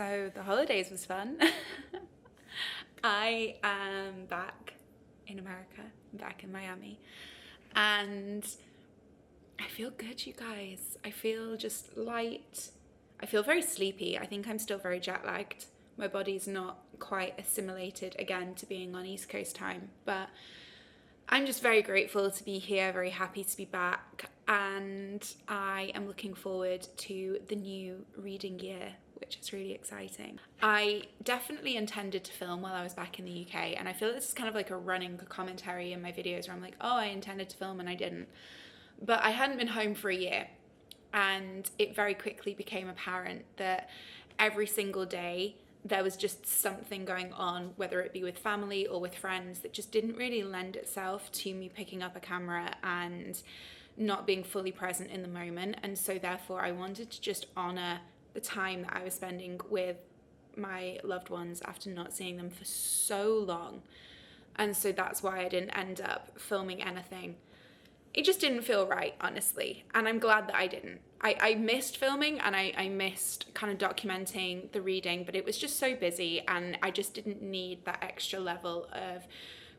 So the holidays was fun. I am back in America, back in Miami, and I feel good, you guys. I feel just light. I feel very sleepy. I think I'm still very jet lagged. My body's not quite assimilated again to being on East Coast time, but I'm just very grateful to be here, very happy to be back, and I am looking forward to the new reading year, which is really exciting. I definitely intended to film while I was back in the UK, and I feel this is kind of like a running commentary in my videos where I'm like, oh, I intended to film and I didn't. But I hadn't been home for a year, and it very quickly became apparent that every single day there was just something going on, whether it be with family or with friends, that just didn't really lend itself to me picking up a camera and not being fully present in the moment. And so therefore I wanted to just honor the time that I was spending with my loved ones after not seeing them for so long. And so that's why I didn't end up filming anything. It just didn't feel right, honestly, and I'm glad that I didn't. I missed filming, and I missed kind of documenting the reading, but it was just so busy, and I just didn't need that extra level of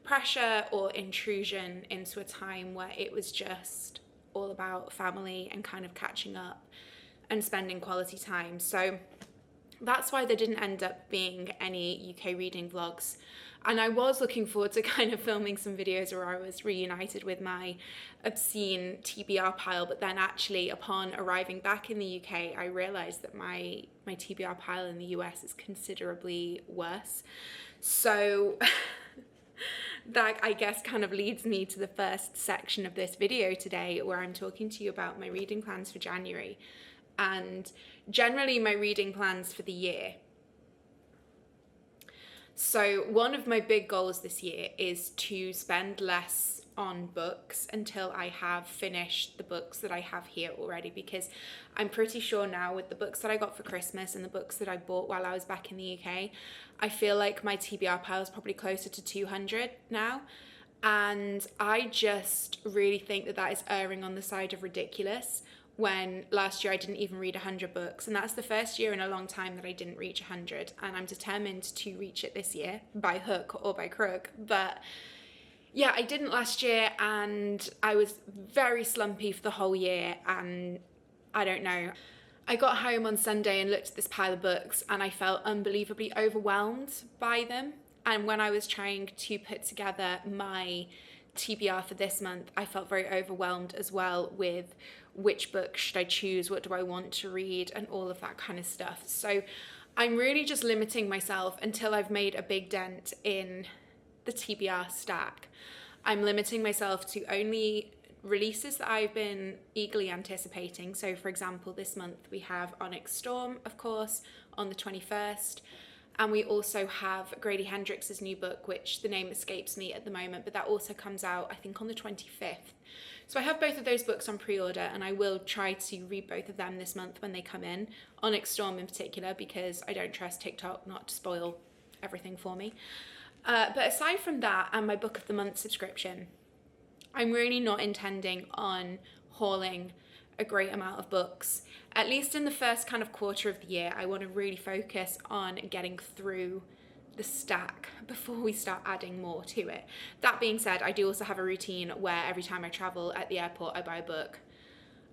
pressure or intrusion into a time where it was just all about family and kind of catching up and spending quality time. So that's why there didn't end up being any UK reading vlogs. And I was looking forward to kind of filming some videos where I was reunited with my obscene TBR pile, but then actually upon arriving back in the UK, I realized that my TBR pile in the US is considerably worse. So that, I guess, kind of leads me to the first section of this video today, where I'm talking to you about my reading plans for January. And generally my reading plans for the year. So one of my big goals this year is to spend less on books until I have finished the books that I have here already, because I'm pretty sure now with the books that I got for Christmas and the books that I bought while I was back in the UK, I feel like my TBR pile is probably closer to 200 now. And I just really think that that is erring on the side of ridiculous, when last year I didn't even read 100 books, and that's the first year in a long time that I didn't reach 100, and I'm determined to reach it this year by hook or by crook. But yeah, I didn't last year, and I was very slumpy for the whole year, and I don't know. I got home on Sunday and looked at this pile of books, and I felt unbelievably overwhelmed by them. And when I was trying to put together my TBR for this month, I felt very overwhelmed as well with which book should I choose, what do I want to read, and all of that kind of stuff. So I'm really just limiting myself until I've made a big dent in the TBR stack. I'm limiting myself to only releases that I've been eagerly anticipating. So for example, this month we have Onyx Storm, of course, on the 21st. And we also have Grady Hendrix's new book, which the name escapes me at the moment, but that also comes out, I think, on the 25th. So I have both of those books on pre-order, and I will try to read both of them this month when they come in. Onyx Storm in particular, because I don't trust TikTok not to spoil everything for me. But aside from that and my Book of the Month subscription, I'm really not intending on hauling a great amount of books. At least in the first kind of quarter of the year, I want to really focus on getting through the stack before we start adding more to it. That being said, I do also have a routine where every time I travel at the airport, I buy a book.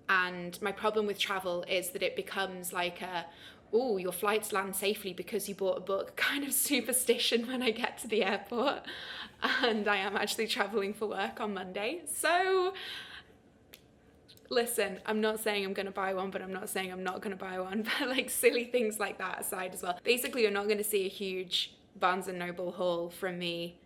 And my problem with travel is that it becomes like a, oh, your flights land safely because you bought a book kind of superstition when I get to the airport. And I am actually traveling for work on Monday. So listen, I'm not saying I'm going to buy one, but I'm not saying I'm not going to buy one. But like silly things like that aside as well. Basically, you're not going to see a huge Barnes & Noble haul from me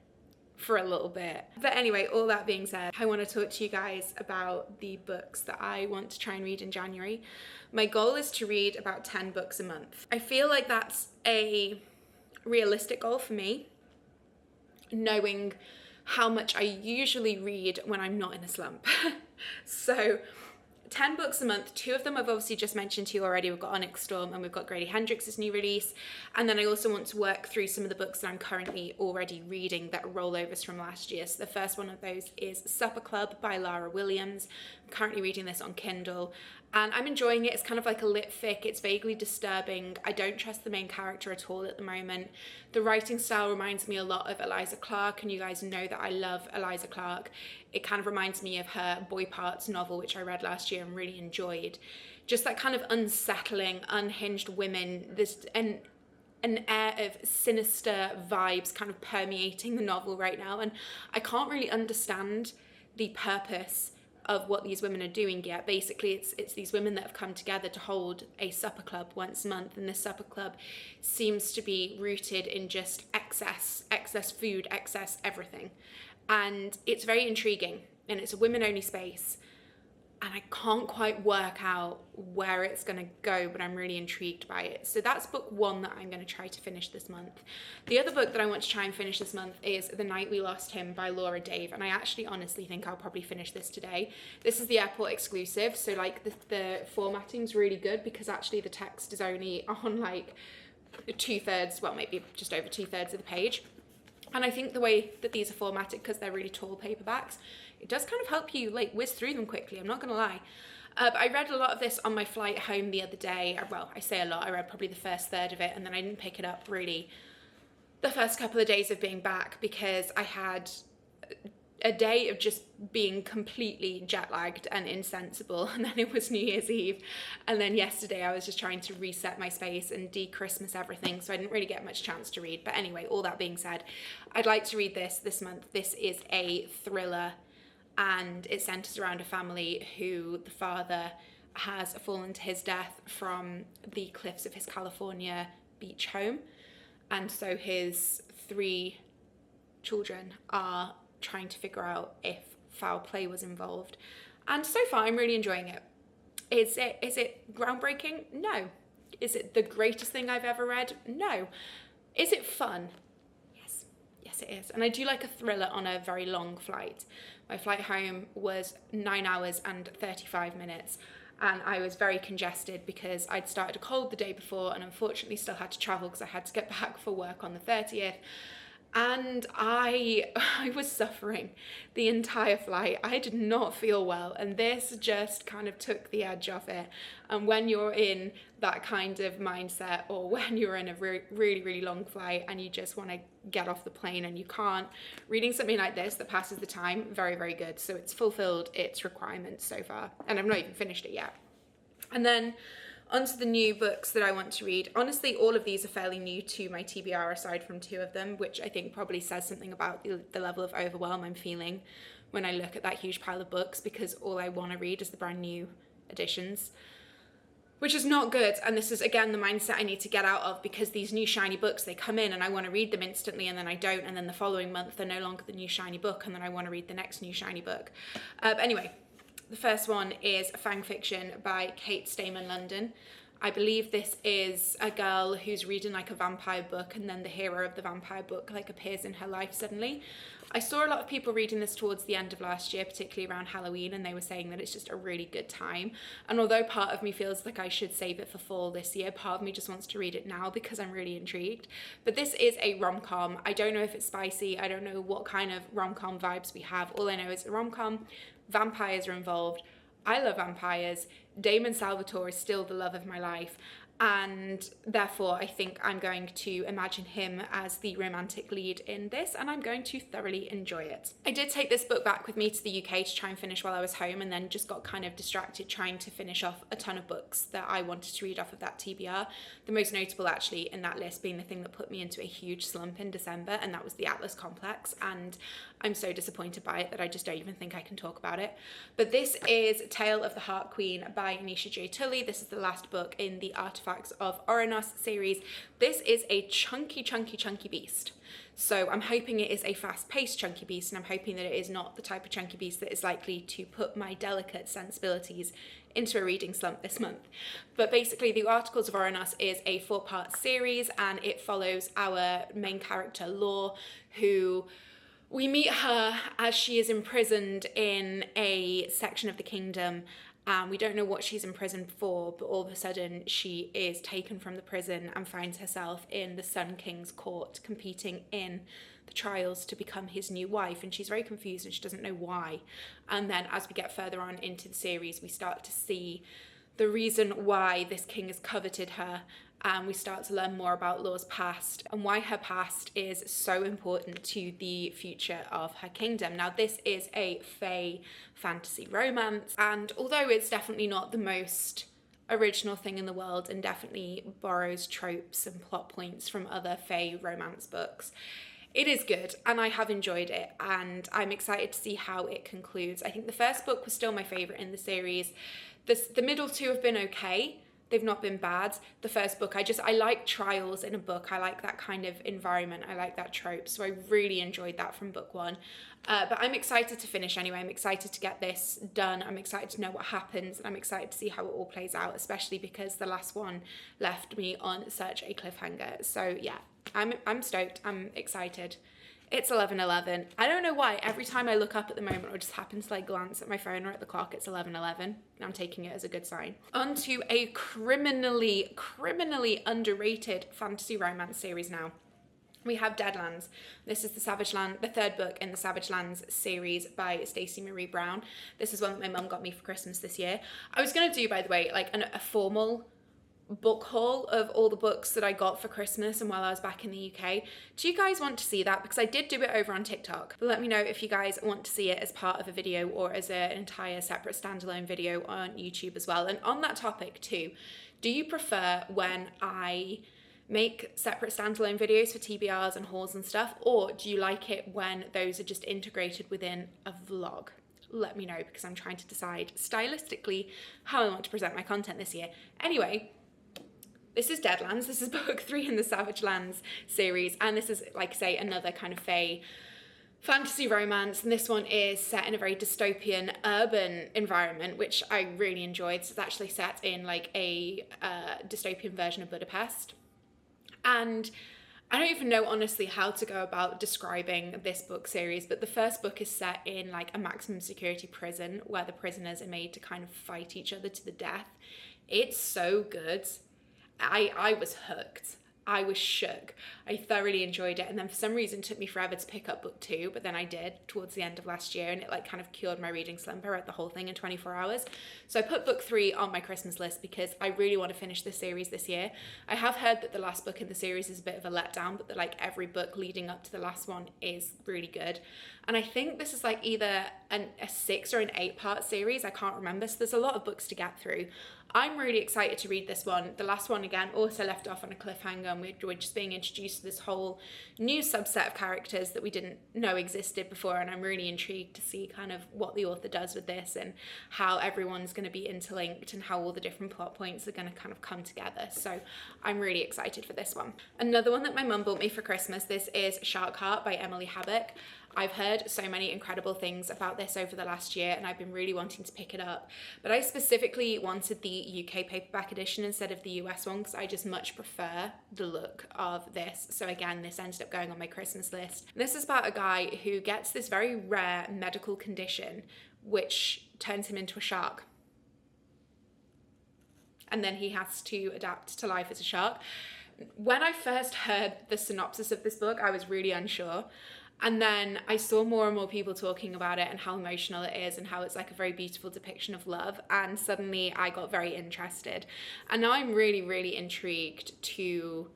for a little bit. But anyway, all that being said, I want to talk to you guys about the books that I want to try and read in January. My goal is to read about 10 books a month. I feel like that's a realistic goal for me, knowing how much I usually read when I'm not in a slump. So 10 books a month. 2 of them I've obviously just mentioned to you already. We've got Onyx Storm and we've got Grady Hendrix's new release. And then I also want to work through some of the books that I'm currently already reading that are rollovers from last year. So the first one of those is Supper Club by Lara Williams. I'm currently reading this on Kindle, And I'm enjoying it. It's kind of like a lit fic. It's vaguely disturbing. I don't trust the main character at all at the moment. The writing style reminds me a lot of Eliza Clark, and you guys know that I love Eliza Clark. It kind of reminds me of her Boy Parts novel, which I read last year and really enjoyed. Just that kind of unsettling, unhinged women. There's an air of sinister vibes kind of permeating the novel right now, and I can't really understand the purpose of what these women are doing yet. Basically, it's these women that have come together to hold a supper club once a month, and this supper club seems to be rooted in just excess food, excess everything. And it's very intriguing, and it's a women-only space, and I can't quite work out where it's going to go, but I'm really intrigued by it. So that's book one that I'm going to try to finish this month. The other book that I want to try and finish this month is The Night We Lost Him by Laura Dave, and I actually honestly think I'll probably finish this today. This is the airport exclusive, so like the formatting's really good, because actually the text is only on like 2/3, well maybe just over 2/3 of the page. And I think the way that these are formatted, because they're really tall paperbacks, it does kind of help you like whiz through them quickly, I'm not gonna lie. But I read a lot of this on my flight home the other day. Well, I say a lot, I read probably the first third of it, and then I didn't pick it up really the first couple of days of being back, because I had a day of just being completely jet lagged and insensible, and then it was New Year's Eve, and then yesterday I was just trying to reset my space and de-Christmas everything, so I didn't really get much chance to read. But anyway, all that being said, I'd like to read this month. This is a thriller, and it centers around a family who the father has fallen to his death from the cliffs of his California beach home, and so his 3 children are trying to figure out if foul play was involved. And so far I'm really enjoying it. Is it groundbreaking? No. Is it the greatest thing I've ever read? No. Is it fun? Yes it is. And I do like a thriller on a very long flight. My flight home was 9 hours and 35 minutes, and I was very congested because I'd started a cold the day before, and unfortunately still had to travel because I had to get back for work on the 30th. And I was suffering the entire flight. I did not feel well, and this just kind of took the edge off it. And when you're in that kind of mindset, or when you're in a really long flight and you just want to get off the plane and you can't, reading something like this that passes the time, very good. So it's fulfilled its requirements so far, and I've not even finished it yet. And then onto the new books that I want to read. Honestly, all of these are fairly new to my TBR, aside from 2 of them, which I think probably says something about the level of overwhelm I'm feeling when I look at that huge pile of books, because all I want to read is the brand new editions, which is not good. And this is, again, the mindset I need to get out of, because these new shiny books, they come in and I want to read them instantly, and then I don't, and then the following month they're no longer the new shiny book, and then I want to read the next new shiny book. Anyway, the first one is Fang Fiction by Kate Stayman London. I believe this is a girl who's reading like a vampire book, and then the hero of the vampire book like appears in her life suddenly. I saw a lot of people reading this towards the end of last year, particularly around Halloween, and they were saying that it's just a really good time. And although part of me feels like I should save it for fall this year, part of me just wants to read it now because I'm really intrigued. But this is a rom-com. I don't know if it's spicy. I don't know what kind of rom-com vibes we have. All I know is a rom-com. Vampires are involved. I love vampires. Damon Salvatore is still the love of my life, and therefore I think I'm going to imagine him as the romantic lead in this, and I'm going to thoroughly enjoy it. I did take this book back with me to the UK to try and finish while I was home, and then just got kind of distracted trying to finish off a ton of books that I wanted to read off of that TBR. The most notable actually in that list being the thing that put me into a huge slump in December, and that was The Atlas Complex, and I'm so disappointed by it that I just don't even think I can talk about it. But this is Tale of the Heart Queen by Anisha J. Tully. This is the last book in the Artifacts of Oranos series. This is a chunky beast. So I'm hoping it is a fast-paced chunky beast, and I'm hoping that it is not the type of chunky beast that is likely to put my delicate sensibilities into a reading slump this month. But basically, the Articles of Oranos is a 4-part series, and it follows our main character, Law, who we meet her as she is imprisoned in a section of the kingdom. We don't know what she's imprisoned for, but all of a sudden she is taken from the prison and finds herself in the Sun King's court, competing in the trials to become his new wife, and she's very confused and she doesn't know why. And then as we get further on into the series, we start to see the reason why this king has coveted her, and we start to learn more about Laura's past and why her past is so important to the future of her kingdom. Now, this is a fae fantasy romance, and although it's definitely not the most original thing in the world and definitely borrows tropes and plot points from other fae romance books, it is good and I have enjoyed it, and I'm excited to see how it concludes. I think the first book was still my favourite in the series. The middle two have been okay. They've not been bad. The first book, I like trials in a book. I like that kind of environment. I like that trope. So I really enjoyed that from book one. But I'm excited to finish anyway. I'm excited to get this done. I'm excited to know what happens. And I'm excited to see how it all plays out, especially because the last one left me on such a cliffhanger. So yeah, I'm stoked. I'm excited. It's 11:11. I don't know why. Every time I look up at the moment or just happen to like glance at my phone or at the clock, it's 11:11. I'm taking it as a good sign. On to a criminally underrated fantasy romance series now. We have Deadlands. This is the third book in the Savage Lands series by Stacey Marie Brown. This is one that my mum got me for Christmas this year. I was going to do, by the way, like a formal book haul of all the books that I got for Christmas and while I was back in the UK. Do you guys want to see that? Because I did do it over on TikTok. But let me know if you guys want to see it as part of a video or as an entire separate standalone video on YouTube as well. And on that topic too, do you prefer when I make separate standalone videos for TBRs and hauls and stuff, or do you like it when those are just integrated within a vlog? Let me know, because I'm trying to decide stylistically how I want to present my content this year. Anyway, this is Deadlands. This is book 3 in the Savage Lands series, and this is, like I say, another kind of fae fantasy romance, and this one is set in a very dystopian urban environment, which I really enjoyed. So it's actually set in like a dystopian version of Budapest, and I don't even know honestly how to go about describing this book series, but the first book is set in like a maximum security prison where the prisoners are made to kind of fight each other to the death. It's so good. I was hooked. I was shook. I thoroughly enjoyed it, and then for some reason it took me forever to pick up book 2, but then I did towards the end of last year, and it like kind of cured my reading slump. I read the whole thing in 24 hours. So I put book 3 on my Christmas list because I really want to finish this series this year. I have heard that the last book in the series is a bit of a letdown, but that like every book leading up to the last one is really good. And I think this is like either a 6 or an 8-part series. I can't remember. So there's a lot of books to get through. I'm really excited to read this one. The last one, again, also left off on a cliffhanger, and we're just being introduced to this whole new subset of characters that we didn't know existed before, and I'm really intrigued to see kind of what the author does with this and how everyone's going to be interlinked and how all the different plot points are going to kind of come together. So I'm really excited for this one. Another one that my mum bought me for Christmas, this is Shark Heart by Emily Habbock. I've heard so many incredible things about this over the last year, and I've been really wanting to pick it up. But I specifically wanted the UK paperback edition instead of the US one because I just much prefer the look of this. So again, this ended up going on my Christmas list. This is about a guy who gets this very rare medical condition which turns him into a shark. And then he has to adapt to life as a shark. When I first heard the synopsis of this book, I was really unsure. And then I saw more and more people talking about it and how emotional it is and how it's like a very beautiful depiction of love. And suddenly I got very interested. And now I'm really intrigued to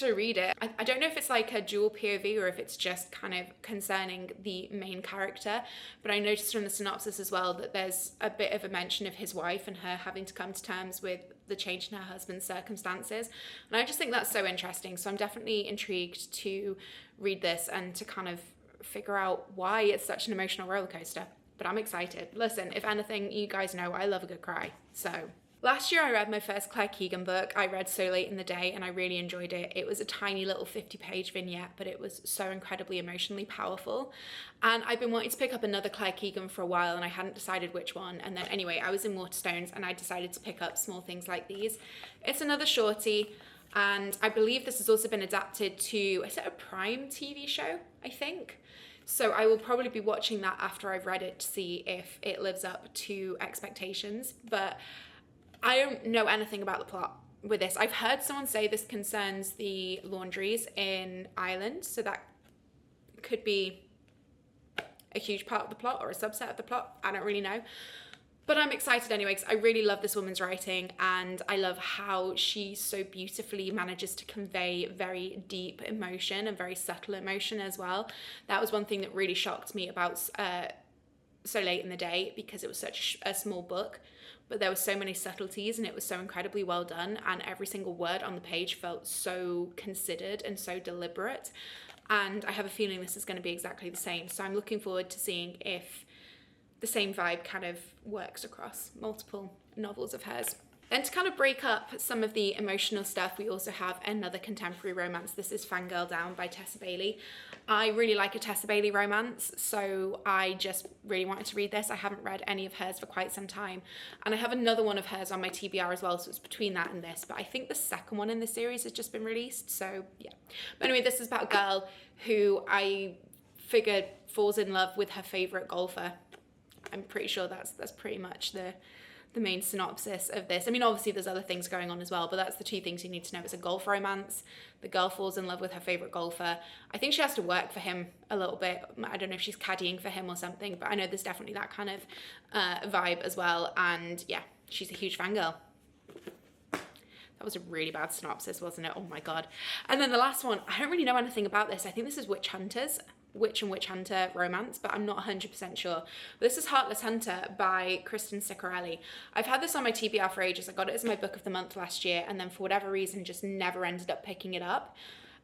read it. I don't know if it's like a dual POV or if it's just kind of concerning the main character, but I noticed from the synopsis as well that there's a bit of a mention of his wife and her having to come to terms with the change in her husband's circumstances, and I just think that's so interesting. So I'm definitely intrigued to read this and to kind of figure out why it's such an emotional roller coaster, but I'm excited. Listen, if anything, you guys know I love a good cry. So last year I read my first Claire Keegan book. I read So Late in the Day and I really enjoyed it. It was a tiny little 50-page vignette, but it was so incredibly emotionally powerful. And I've been wanting to pick up another Claire Keegan for a while and I hadn't decided which one. And then anyway, I was in Waterstones and I decided to pick up Small Things Like These. It's another shorty, and I believe this has also been adapted to, is it a Prime TV show, I think? So I will probably be watching that after I've read it to see if it lives up to expectations. But I don't know anything about the plot with this. I've heard someone say this concerns the laundries in Ireland, so that could be a huge part of the plot or a subset of the plot. I don't really know. But I'm excited anyway because I really love this woman's writing, and I love how she so beautifully manages to convey very deep emotion and very subtle emotion as well. That was one thing that really shocked me about So Late in the Day, because it was such a small book, but there were so many subtleties and it was so incredibly well done, and every single word on the page felt so considered and so deliberate. And I have a feeling this is going to be exactly the same. So I'm looking forward to seeing if the same vibe kind of works across multiple novels of hers. Then to kind of break up some of the emotional stuff, we also have another contemporary romance. This is Fangirl Down by Tessa Bailey. I really like a Tessa Bailey romance, so I just really wanted to read this. I haven't read any of hers for quite some time, and I have another one of hers on my TBR as well, so it's between that and this, but I think the second one in the series has just been released, so yeah. But anyway, this is about a girl who I figured falls in love with her favourite golfer. I'm pretty sure that's pretty much the main synopsis of this. I mean, obviously there's other things going on as well, but that's the two things you need to know. It's a golf romance. The girl falls in love with her favourite golfer. I think she has to work for him a little bit. I don't know if she's caddying for him or something, but I know there's definitely that kind of vibe as well. And yeah, she's a huge fangirl. That was a really bad synopsis, wasn't it? Oh my God. And then the last one, I don't really know anything about this. I think this is Witch and Witch Hunter romance, but I'm not 100% sure. But this is Heartless Hunter by Kristen Ciccarelli. I've had this on my TBR for ages. I got it as my book of the month last year, and then for whatever reason just never ended up picking it up.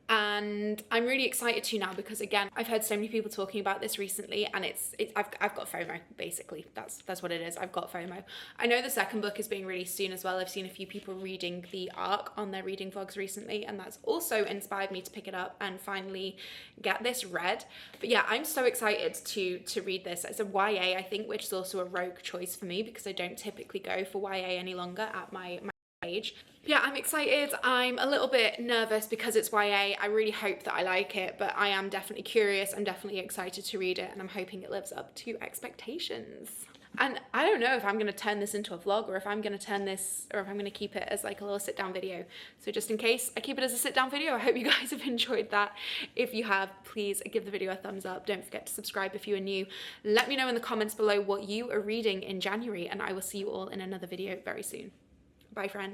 And I'm really excited to now because, again, I've heard so many people talking about this recently, and I've got FOMO, basically. That's what it is. I've got FOMO. I know the second book is being released soon as well. I've seen a few people reading the arc on their reading vlogs recently, and that's also inspired me to pick it up and finally get this read. But yeah, I'm so excited to read this. It's a YA, I think, which is also a rogue choice for me because I don't typically go for YA any longer at my age. Yeah, I'm excited. I'm a little bit nervous because it's YA. I really hope that I like it, but I am definitely curious. I'm definitely excited to read it, and I'm hoping it lives up to expectations. And I don't know if I'm going to turn this into a vlog or if I'm going to turn this, or if I'm going to keep it as like a little sit down video. So just in case I keep it as a sit down video, I hope you guys have enjoyed that. If you have, please give the video a thumbs up. Don't forget to subscribe if you are new. Let me know in the comments below what you are reading in January, and I will see you all in another video very soon. Bye, friends.